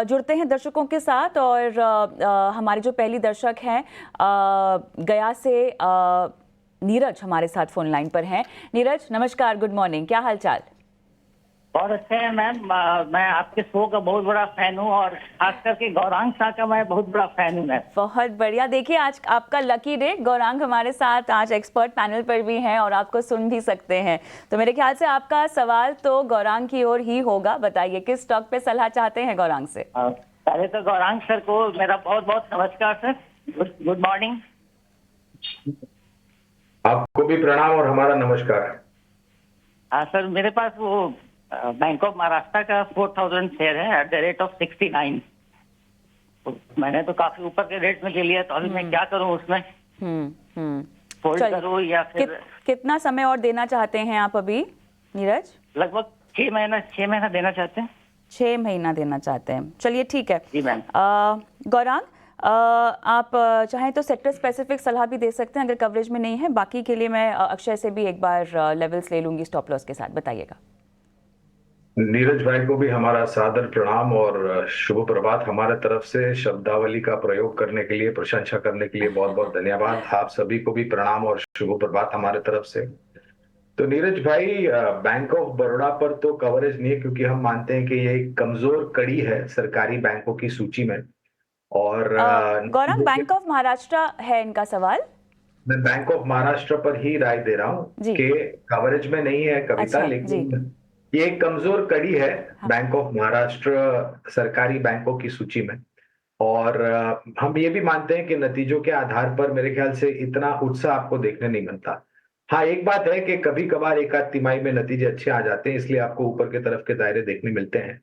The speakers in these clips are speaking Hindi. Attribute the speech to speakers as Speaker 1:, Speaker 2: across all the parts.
Speaker 1: जुड़ते हैं दर्शकों के साथ और हमारी जो पहली दर्शक हैं गया से नीरज हमारे साथ फोन लाइन पर हैं। नीरज नमस्कार, गुड मॉर्निंग, क्या हाल चाल?
Speaker 2: बहुत अच्छे हैं मैम। मैं आपके शो का बहुत बड़ा फैन हूँ और खास करके गौरांग शाह का मैं बहुत बड़ा फैन हूँ मैम।
Speaker 1: बहुत बढ़िया। देखिए आज आपका लकी डे, गौरांग हमारे साथ आज एक्सपर्ट पैनल पर भी हैं और आपको सुन भी सकते हैं, तो मेरे ख्याल से आपका सवाल तो गौरांग की ओर ही होगा। बताइए किस स्टॉक पे सलाह चाहते हैं गौरांग से?
Speaker 2: पहले तो गौरांग सर को मेरा बहुत बहुत नमस्कार सर, गुड मॉर्निंग।
Speaker 3: आपको भी प्रणाम और हमारा नमस्कार।
Speaker 2: हाँ सर, मेरे पास वो बैंक ऑफ महाराष्ट्र का 4000 शेयर है एट द रेट ऑफ 69। तो मैंने तो काफी ऊपर के रेट में ले लिया, तो अभी मैं क्या करूं उसमें? फोल्ड करूं या फिर
Speaker 1: कितना समय और देना चाहते हैं आप अभी नीरज?
Speaker 2: लगभग 6 महीना देना चाहते हैं।
Speaker 1: 6 महीना देना चाहते हैं, चलिए ठीक है।
Speaker 2: जी मैम।
Speaker 1: गौरांग आप चाहें तो सेक्टर स्पेसिफिक सलाह भी दे सकते हैं अगर कवरेज में नहीं है। बाकी के लिए मैं अक्षय से भी एक बार लेवल्स ले लूंगी स्टॉप लॉस के साथ। बताइएगा।
Speaker 3: नीरज भाई को भी हमारा सादर प्रणाम और शुभ प्रभात। हमारे तरफ से शब्दावली का प्रयोग करने के लिए, प्रशंसा करने के लिए बहुत बहुत धन्यवाद। आप सभी को भी प्रणाम और शुभ प्रभात हमारे तरफ से। तो नीरज भाई, बैंक ऑफ बड़ौदा पर तो कवरेज नहीं है क्योंकि हम मानते हैं कि ये एक कमजोर कड़ी है सरकारी बैंकों की सूची में। और
Speaker 1: गौरांग बैंक ऑफ महाराष्ट्र है इनका सवाल।
Speaker 3: मैं बैंक ऑफ महाराष्ट्र पर ही राय दे रहा हूँ कि कवरेज में नहीं है कविता,
Speaker 1: अच्छा,
Speaker 3: लेकिन ये एक कमजोर कड़ी है बैंक ऑफ महाराष्ट्र सरकारी बैंकों की सूची में। और हम ये भी मानते हैं कि नतीजों के आधार पर मेरे ख्याल से इतना उत्साह आपको देखने नहीं मिलता। हाँ, एक बात है कि कभी कभार एक आध तिमाही में नतीजे अच्छे आ जाते हैं, इसलिए आपको ऊपर के तरफ के दायरे देखने मिलते हैं।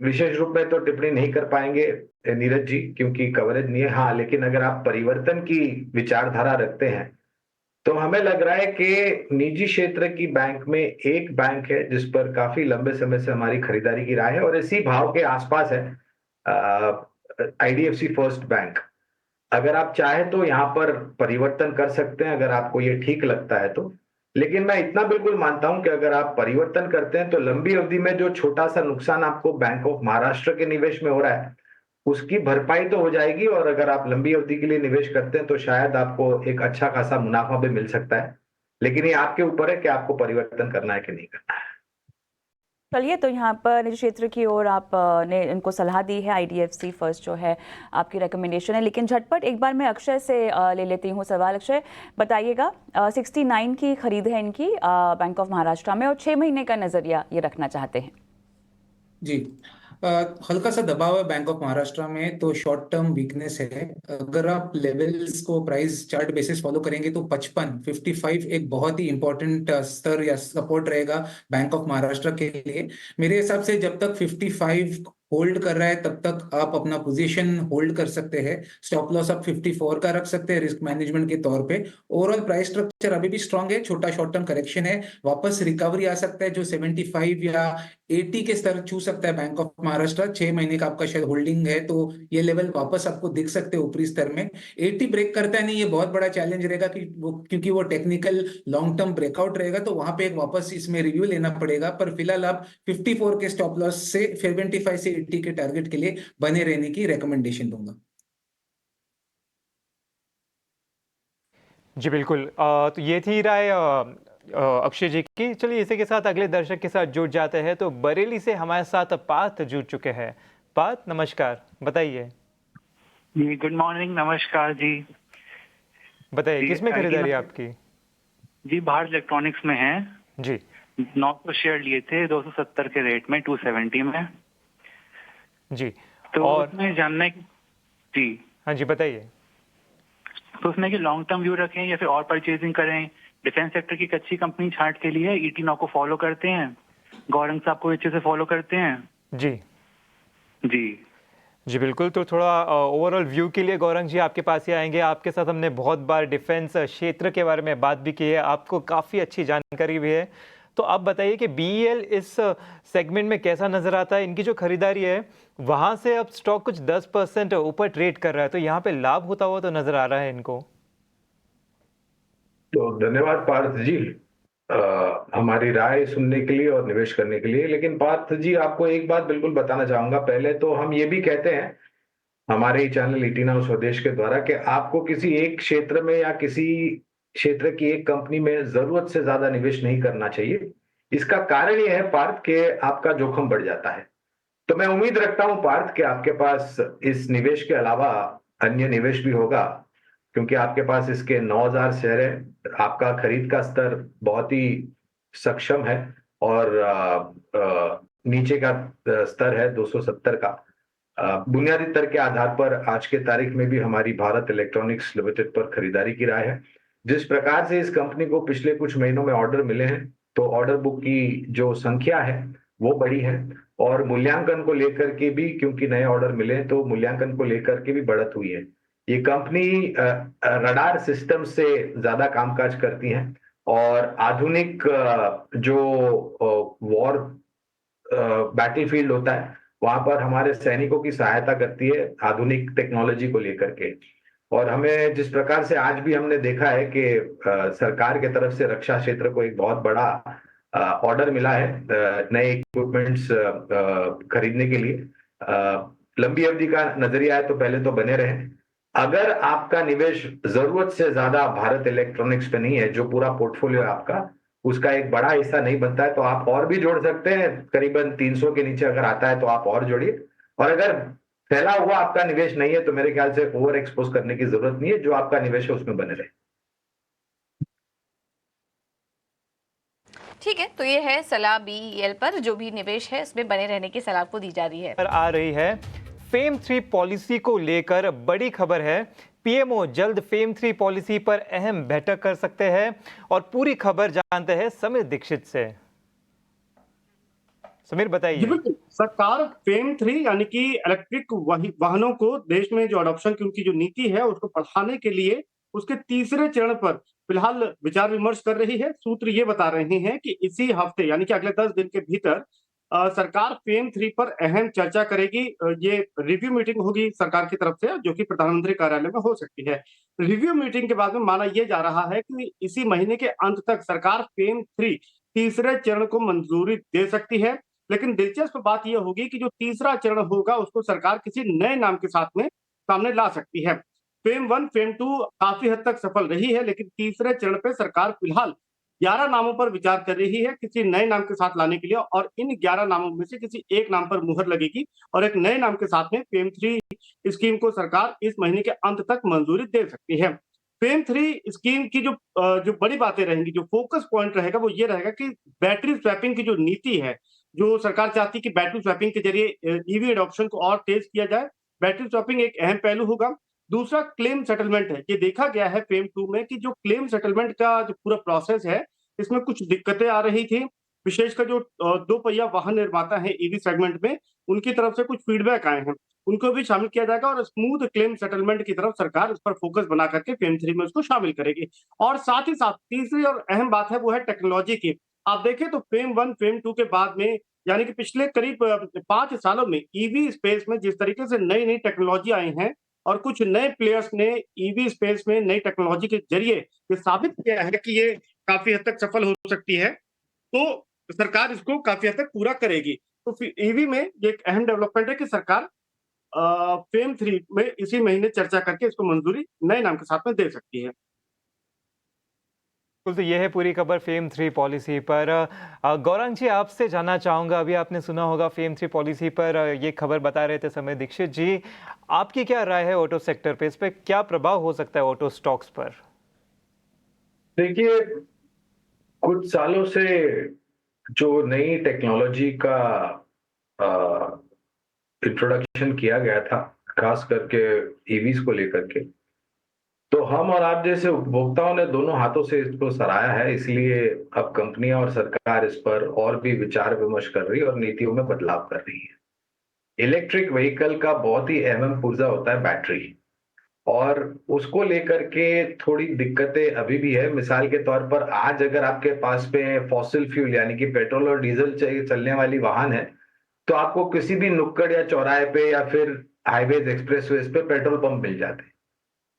Speaker 3: विशेष रूप में तो टिप्पणी नहीं कर पाएंगे नीरज जी क्योंकि कवरेज नहीं है। हाँ, लेकिन अगर आप परिवर्तन की विचारधारा रखते हैं तो हमें लग रहा है कि निजी क्षेत्र की बैंक में एक बैंक है जिस पर काफी लंबे समय से हमारी खरीदारी की राय है और इसी भाव के आसपास है आईडीएफसी फर्स्ट बैंक। अगर आप चाहे तो यहाँ पर परिवर्तन कर सकते हैं अगर आपको ये ठीक लगता है तो। लेकिन मैं इतना बिल्कुल मानता हूं कि अगर आप परिवर्तन करते हैं तो लंबी अवधि में जो छोटा सा नुकसान आपको बैंक ऑफ महाराष्ट्र के निवेश में हो रहा है उसकी भरपाई तो हो जाएगी, और अगर आप लंबी अवधि के लिए निवेश करते हैं तो शायद आपको एक अच्छा खासा मुनाफा भी मिल सकता है। लेकिन ये आपके ऊपर है कि आपको परिवर्तन करना है कि नहीं करना है।
Speaker 1: चलिए, तो यहाँ पर निजी क्षेत्र की ओर आपने इनको सलाह दी है, आईडीएफसी फर्स्ट जो है आपकी रिकमेंडेशन है। लेकिन झटपट एक बार मैं अक्षय से ले लेती हूँ सवाल। अक्षय बताइएगा, 69 की खरीद है इनकी बैंक ऑफ महाराष्ट्र में और 6 महीने का नजरिया ये रखना चाहते हैं।
Speaker 4: जी, हल्का सा दबाव है बैंक ऑफ महाराष्ट्र में, तो शॉर्ट टर्म वीकनेस है। अगर आप लेवल्स को प्राइस चार्ट बेसिस फॉलो करेंगे तो 55 एक बहुत ही इंपॉर्टेंट स्तर या सपोर्ट रहेगा बैंक ऑफ महाराष्ट्र के लिए। मेरे हिसाब से जब तक 55 होल्ड कर रहा है तब तक आप अपना पोजीशन होल्ड कर सकते हैं। स्टॉप लॉस आप 54 का रख सकते हैं रिस्क मैनेजमेंट के तौर पे। ओवरऑल प्राइस स्ट्रक्चर अभी भी स्ट्रांग है, छोटा शॉर्ट टर्म करेक्शन है, वापस रिकवरी आ सकता है जो 75 या 80 के स्तर छू सकता है बैंक ऑफ महाराष्ट्र। 6 महीने का आपका शायद होल्डिंग है तो ये लेवल वापस आपको दिख सकते हैं ऊपरी स्तर में। 80 ब्रेक करता है नहीं, ये बहुत बड़ा चैलेंज रहेगा क्योंकि वो टेक्निकल लॉन्ग टर्म ब्रेकआउट रहेगा, तो वहां पे एक वापस इसमें रिव्यू लेना पड़ेगा। पर फिलहाल आप 54 के स्टॉप लॉस से 75 से 80 के टारगेट के लिए बने रहने की रिकमेंडेशन दूंगा।
Speaker 5: जी बिल्कुल, तो ये थी राय अक्षय जी की। चलिए इसी के साथ अगले दर्शक के साथ जुड़ जाते हैं। तो बरेली से हमारे साथ पार्थ जुड़ चुके हैं। पार्थ नमस्कार, बताइए।
Speaker 6: जी गुड मॉर्निंग, नमस्कार जी।
Speaker 5: बताइए किसमें खरीदारी आपकी?
Speaker 6: जी भारत इलेक्ट्रॉनिक्स में है
Speaker 5: जी।
Speaker 6: 900 शेयर लिए थे 270 के रेट में 270 में
Speaker 5: जी।
Speaker 6: तो
Speaker 5: और
Speaker 6: उसमें जानना है जी।
Speaker 5: हाँ जी बताइए।
Speaker 6: तो उसमें कि लॉन्ग टर्म व्यू रखें या फिर और परचेजिंग करें? डिफेंस सेक्टर की कच्ची कंपनी छांट के लिए ईटी नौ को फॉलो करते हैं, गौरंग साहब को अच्छे से फॉलो करते हैं।
Speaker 5: जी
Speaker 6: जी
Speaker 5: जी बिल्कुल। तो थोड़ा ओवरऑल व्यू के लिए गौरंग जी आपके पास ही आएंगे। आपके साथ हमने बहुत बार डिफेंस क्षेत्र के बारे में बात भी की है, आपको काफ़ी अच्छी जानकारी भी है। तो आप बताइए कि बीईएल इस सेगमेंट में कैसा नज़र आता है? इनकी जो खरीदारी है वहाँ से अब स्टॉक कुछ 10% ऊपर ट्रेड कर रहा है, तो यहाँ पे लाभ होता हुआ तो नज़र आ रहा है इनको।
Speaker 3: तो धन्यवाद पार्थ जी। हमारी राय सुनने के लिए और निवेश करने के लिए। लेकिन पार्थ जी, आपको एक बात बिल्कुल बताना चाहूंगा। पहले तो हम ये भी कहते हैं हमारे ही चैनल ईटी नाउ स्वदेश के द्वारा कि आपको किसी एक क्षेत्र में या किसी क्षेत्र की एक कंपनी में जरूरत से ज्यादा निवेश नहीं करना चाहिए। इसका कारण ये है पार्थ कि आपका जोखिम बढ़ जाता है। तो मैं उम्मीद रखता हूं पार्थ कि आपके पास इस निवेश के अलावा अन्य निवेश भी होगा, क्योंकि आपके पास इसके 9,000 शेयर है। आपका खरीद का स्तर बहुत ही सक्षम है और नीचे का स्तर है 270 का। बुनियादी दर के आधार पर आज के तारीख में भी हमारी भारत इलेक्ट्रॉनिक्स लिमिटेड पर खरीदारी की राय है। जिस प्रकार से इस कंपनी को पिछले कुछ महीनों में ऑर्डर मिले हैं, तो ऑर्डर बुक की जो संख्या है वो बड़ी है और मूल्यांकन को लेकर के भी, क्योंकि नए ऑर्डर मिले हैं, तो मूल्यांकन को लेकर के भी बढ़त हुई है। ये कंपनी रडार सिस्टम से ज्यादा कामकाज करती है और आधुनिक जो वॉर बैटलफील्ड होता है वहां पर हमारे सैनिकों की सहायता करती है आधुनिक टेक्नोलॉजी को लेकर के। और हमें जिस प्रकार से आज भी हमने देखा है कि सरकार के तरफ से रक्षा क्षेत्र को एक बहुत बड़ा ऑर्डर मिला है नए इक्विपमेंट्स खरीदने के लिए। लंबी अवधि का नजरिया है तो पहले तो बने रहे। अगर आपका निवेश जरूरत से ज्यादा भारत इलेक्ट्रॉनिक्स पे नहीं है, जो पूरा पोर्टफोलियो है आपका, उसका एक बड़ा हिस्सा नहीं बनता है, तो आप और भी जोड़ सकते हैं। करीबन 300 के नीचे अगर आता है तो आप और जोड़िए। और अगर फैला हुआ आपका निवेश नहीं है तो मेरे ख्याल से ओवर एक्सपोज करने की जरूरत नहीं है। जो आपका निवेश है उसमें बने रहे।
Speaker 7: ठीक है, तो ये है सलाह बीईएल पर, जो भी निवेश है उसमें बने रहने की सलाह आपको दी जा रही है।
Speaker 5: आ रही है फेम 3 पॉलिसी को लेकर बड़ी खबर है। पीएमओ जल्द फेम 3 पॉलिसी पर अहम बैठक कर सकते हैं और पूरी खबर जानते हैं समीर दीक्षित से। समीर बताइए।
Speaker 8: बिल्कुल, सरकार फेम 3 यानी कि इलेक्ट्रिक वाहनों को देश में जो अडॉप्शन की उनकी जो नीति है उसको बढ़ाने के लिए उसके तीसरे चरण पर फिलहाल विचार विमर्श कर रही है। सूत्र ये बता रहे हैं कि इसी हफ्ते यानी कि अगले 10 दिन के भीतर सरकार फेम 3 पर अहम चर्चा करेगी। ये रिव्यू मीटिंग होगी सरकार की तरफ से, जो कि प्रधानमंत्री कार्यालय में हो सकती है। रिव्यू मीटिंग के बाद में माना यह जा रहा है कि इसी महीने के अंत तक सरकार फेम 3 तीसरे चरण को मंजूरी दे सकती है। लेकिन दिलचस्प बात यह होगी कि जो तीसरा चरण होगा उसको सरकार किसी नए नाम के साथ में सामने ला सकती है। फेम 1, फेम 2 काफी हद तक सफल रही है, लेकिन तीसरे चरण पे सरकार फिलहाल 11 नामों पर विचार कर रही है किसी नए नाम के साथ लाने के लिए, और इन 11 नामों में से किसी एक नाम पर मुहर लगेगी और एक नए नाम के साथ में फेम 3 स्कीम को सरकार इस महीने के अंत तक मंजूरी दे सकती है। फेम 3 स्कीम की जो बड़ी बातें रहेंगी, जो फोकस पॉइंट रहेगा वो ये रहेगा कि बैटरी स्वैपिंग की जो नीति है, जो सरकार चाहती है कि बैटरी स्वैपिंग के जरिए ईवी एडॉप्शन को और तेज किया जाए। बैटरी स्वैपिंग एक अहम पहलू होगा। दूसरा क्लेम सेटलमेंट है। ये देखा गया है फेम 2 में कि जो क्लेम सेटलमेंट का जो पूरा प्रोसेस है, इसमें कुछ दिक्कतें आ रही थी। विशेषकर जो 2 पहिया वाहन निर्माता है ईवी सेगमेंट में, उनकी तरफ से कुछ फीडबैक आए हैं, उनको भी शामिल किया जाएगा और स्मूथ क्लेम सेटलमेंट की तरफ सरकार इस पर फोकस बना करके फेम 3 में उसको शामिल करेगी। और साथ ही साथ तीसरी और अहम बात है वो है टेक्नोलॉजी की। आप देखें तो फेम 1, फेम 2 के बाद में, यानी कि पिछले करीब 5 सालों में ईवी स्पेस में जिस तरीके से नई-नई टेक्नोलॉजी आई हैं और कुछ नए प्लेयर्स ने ईवी स्पेस में नई टेक्नोलॉजी के जरिए ये साबित किया है कि ये काफी हद तक सफल हो सकती है, तो सरकार इसको काफी हद तक पूरा करेगी। तो ईवी में ये एक अहम डेवलपमेंट है कि सरकार फेम 3 में इसी महीने चर्चा करके इसको मंजूरी नए नाम के साथ में दे सकती है।
Speaker 5: बिल्कुल, तो ये है पूरी खबर फेम 3 पॉलिसी पर। गौरंग जी, आपसे जानना चाहूँगा, अभी आपने सुना होगा फेम 3 पॉलिसी पर ये खबर बता रहे थे समीर दीक्षित जी। आपकी क्या राय है ऑटो सेक्टर पे? इस पर क्या प्रभाव हो सकता है ऑटो स्टॉक्स पर?
Speaker 3: देखिए, कुछ सालों से जो नई टेक्नोलॉजी का इंट्रोडक्शन किया गया था, खास करके ईवीज को लेकर के, तो हम और आप जैसे उपभोक्ताओं ने दोनों हाथों से इसको सराहा है। इसलिए अब कंपनियां और सरकार इस पर और भी विचार विमर्श कर रही है और नीतियों में बदलाव कर रही है। इलेक्ट्रिक व्हीकल का बहुत ही अहम पुर्जा होता है बैटरी, और उसको लेकर के थोड़ी दिक्कतें अभी भी है। मिसाल के तौर पर आज अगर आपके पास में फॉसिल फ्यूल यानी कि पेट्रोल और डीजल चलने वाली वाहन है, तो आपको किसी भी नुक्कड़ या चौराहे पे या फिर हाईवेज एक्सप्रेसवेज पे पेट्रोल पंप मिल जाते हैं।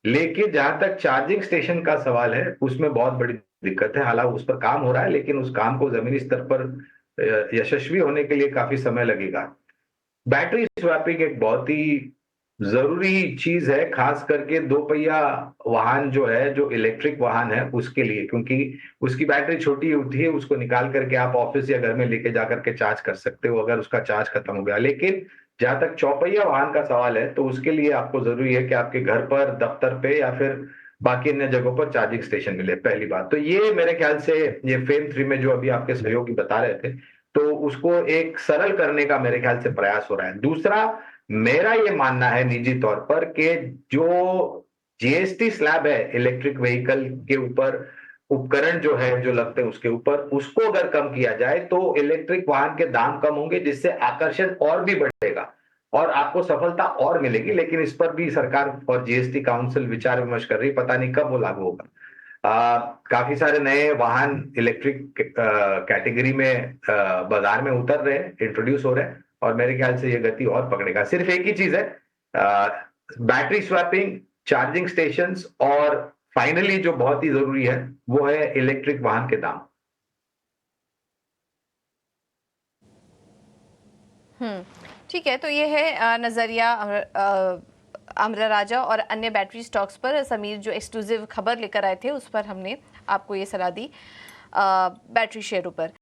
Speaker 3: लेकिन जहां तक चार्जिंग स्टेशन का सवाल है, उसमें बहुत बड़ी दिक्कत है। हालांकि उस पर काम हो रहा है, लेकिन उस काम को जमीनी स्तर पर यशस्वी होने के लिए काफी समय लगेगा। बैटरी स्वैपिंग एक बहुत ही जरूरी चीज है, खास करके 2 पहिया वाहन जो है, जो इलेक्ट्रिक वाहन है उसके लिए, क्योंकि उसकी बैटरी छोटी होती है, उसको निकाल करके आप ऑफिस या घर में लेके जाकर के चार्ज कर सकते हो अगर उसका चार्ज खत्म हो गया। लेकिन जहां तक 4 पहिया वाहन का सवाल है, तो उसके लिए आपको जरूरी है कि आपके घर पर, दफ्तर पे या फिर बाकी अन्य जगहों पर चार्जिंग स्टेशन मिले, पहली बात। तो ये मेरे ख्याल से ये फेम 3 में जो अभी आपके सहयोगी बता रहे थे, तो उसको एक सरल करने का मेरे ख्याल से प्रयास हो रहा है। दूसरा, मेरा ये मानना है निजी तौर पर कि जो जीएसटी स्लैब है इलेक्ट्रिक व्हीकल के ऊपर, उपकरण जो है जो लगते हैं उसके ऊपर, उसको अगर कम किया जाए तो इलेक्ट्रिक वाहन के दाम कम होंगे, जिससे आकर्षण और भी बढ़ेगा और आपको सफलता और मिलेगी। लेकिन इस पर भी सरकार और जीएसटी काउंसिल विचार विमर्श कर रही है, पता नहीं कब वो लागू होगा। काफी सारे नए वाहन इलेक्ट्रिक कैटेगरी में बाजार में उतर रहे हैं, इंट्रोड्यूस हो रहे हैं, और मेरे ख्याल से ये गति और पकड़ेगा। सिर्फ एक ही चीज है, बैटरी स्वैपिंग, चार्जिंग स्टेशंस, और फाइनली जो बहुत ही जरूरी है वो है इलेक्ट्रिक वाहन के दाम।
Speaker 7: ठीक है, तो ये है नज़रिया अमरा राजा और अन्य बैटरी स्टॉक्स पर। समीर जो एक्सक्लूसिव खबर लेकर आए थे उस पर हमने आपको ये सलाह दी बैटरी शेयरों पर।